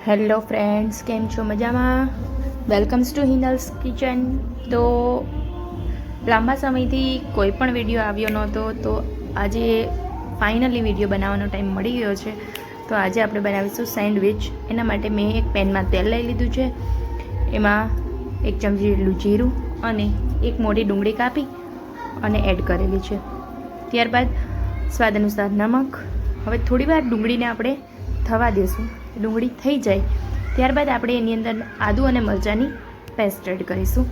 Hello friends, કેમ છો? મજામાં? Welcomes to Hinal's kitchen. તો લાંબા સમયથી કોઈ પણ વિડીયો આવ્યો નહોતો, તો આજે ફાઇનલી વિડીયો બનાવવાનો ટાઈમ મળી ગયો છે. તો આજે આપણે બનાવીશું સેન્ડવિચ. એના માટે મેં એક પેનમાં તેલ લઈ લીધું છે. એમાં 1 ચમચી જેટલું જીરું અને એક મોટી ડુંગળી કાપી અને એડ કરેલી છે. ત્યારબાદ સ્વાદ અનુસાર નમક. હવે થોડી વાર ડુંગળીને આપણે થવા દેશું. ડુંગળી થઈ જાય ત્યારબાદ આપણે એની અંદર આદુ અને મરચાંની પેસ્ટ એડ કરીશું.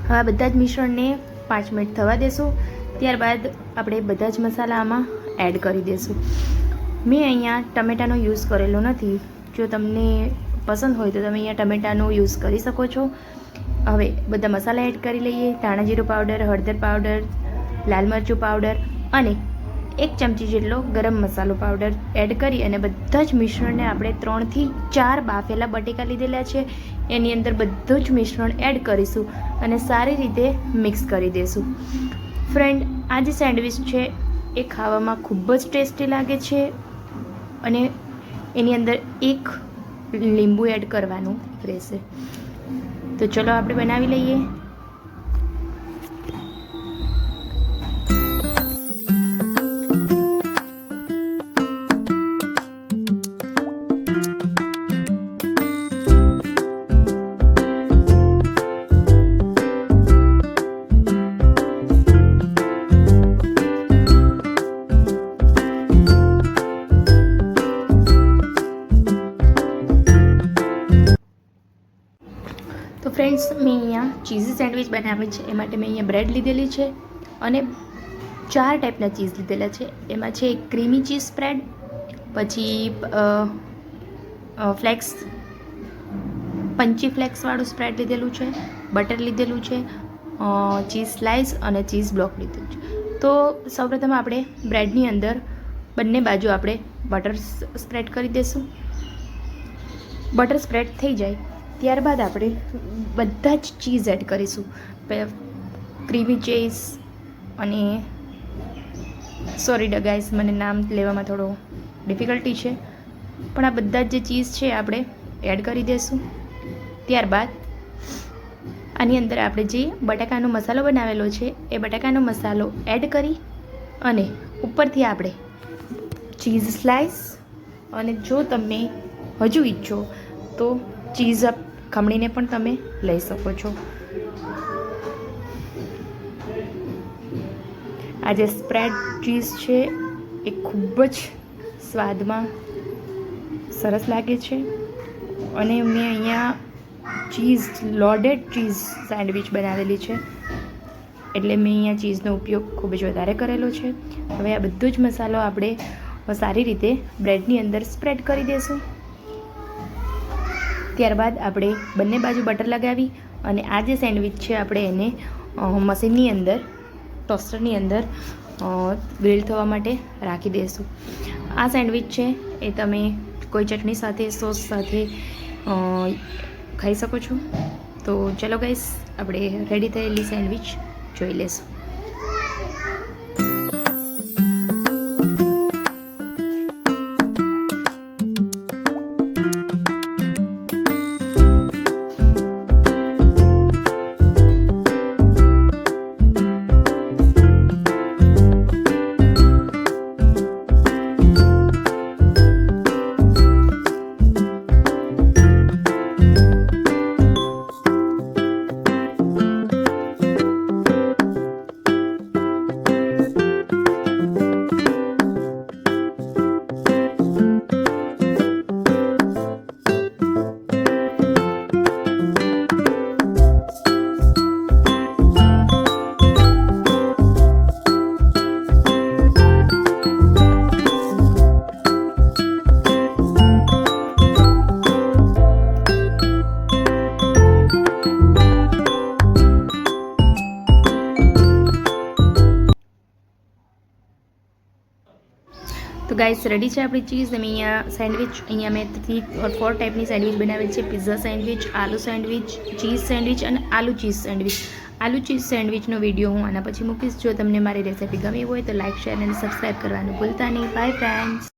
હવે આ બધા જ મિશ્રણને 5 મિનિટ થવા દેશું. ત્યારબાદ આપણે બધા જ મસાલા આમાં એડ કરી દઈશું. મેં અહીંયા ટમેટાનો યુઝ કરેલો નથી. જો તમને પસંદ હોય તો તમે અહીંયા ટમેટાનો યુઝ કરી શકો છો. હવે બધા મસાલા એડ કરી લઈએ. ધાણા જીરું પાવડર, હળદર પાવડર, લાલ મરચું પાવડર અને 1 ચમચી જેટલો ગરમ મસાલો પાવડર એડ કરી અને બધા જ મિશ્રણને આપણે 3 થી 4 બાફેલા બટેકા લીધેલા છે એની અંદર બધું જ મિશ્રણ એડ કરીશું અને સારી રીતે મિક્સ કરી દઈશું. ફ્રેન્ડ, આ જે સેન્ડવિચ છે એ ખાવામાં ખૂબ જ ટેસ્ટી લાગે છે અને એની અંદર 1 લીંબુ એડ કરવાનું રહેશે. તો ચલો આપણે બનાવી લઈએ. તો ફ્રેન્ડ્સ, મેં અહીંયા ચીઝી સેન્ડવિચ બનાવી છે. એ માટે મેં અહીંયા બ્રેડ લીધેલી છે અને 4 ટાઈપના ચીઝ લીધેલા છે. એમાં છે ક્રીમી ચીઝ સ્પ્રેડ, પછી ફ્લેક્સ પંચી ફ્લેક્સવાળું સ્પ્રેડ લીધેલું છે, બટર લીધેલું છે, ચીઝ સ્લાઇસ અને ચીઝ બ્લોક લીધેલું છે. તો સૌપ્રથમ આપણે બ્રેડની અંદર બંને બાજુ આપણે બટર સ્પ્રેડ કરી દઈશું. બટર સ્પ્રેડ થઈ જાય ત્યારબાદ આપણે બધા જ ચીઝ એડ કરીશું. ક્રીમી ચીઝ અને સોરી ગાઈસ, મને નામ લેવામાં થોડો ડિફિકલ્ટી છે, પણ આ બધા જ જે ચીઝ છે આપણે એડ કરી દઈશું. ત્યારબાદ આની અંદર આપણે જે બટાકાનો મસાલો બનાવેલો છે એ બટાકાનો મસાલો એડ કરી અને ઉપરથી આપણે ચીઝ સ્લાઇસ અને જો તમે હજુ ઈચ્છો તો ચીઝ ખમણીને પણ તમે લઈ શકો છો. આ જે સ્પ્રેડ ચીઝ છે એ ખૂબ જ સ્વાદમાં સરસ લાગે છે અને મેં અહીંયા ચીઝ લોડેડ ચીઝ સેન્ડવિચ બનાવેલી છે એટલે મેં અહીંયા ચીઝનો ઉપયોગ ખૂબ જ વધારે કરેલો છે. હવે આ બધો જ મસાલો આપણે સારી રીતે બ્રેડની અંદર સ્પ્રેડ કરી દઈશું. ત્યારબાદ આપણે બંને બાજુ બટર લગાવી અને આ જે સેન્ડવિચ છે આપણે એને મશીનની અંદર ટોસ્ટરની અંદર ગ્રીલ થવા માટે રાખી દઈશું. આ સેન્ડવિચ છે એ તમે કોઈ ચટણી સાથે, સોસ સાથે ખાઈ શકો છો. તો ચલો ગાઈસ, આપણે રેડી થયેલી સેન્ડવિચ જોઈ લેશું. તો ગાઈસ, રેડી છે આપણી ચીઝ. અમે અહીંયા સેન્ડવિચ મેં 3 or 4 ટાઈપની સેન્ડવિચ બનાવેલ છે. પિઝા સેન્ડવિચ, આલુ સેન્ડવિચ, ચીઝ સેન્ડવિચ અને આલુ ચીઝ સેન્ડવિચ. આલુ ચીઝ સેન્ડવિચનો વિડીયો હું આના પછી મૂકીશ. જો તમને મારી રેસિપી ગમી હોય તો લાઇક, શેર અને સબસ્ક્રાઈબ કરવાનું ભૂલતા નહીં. By friends.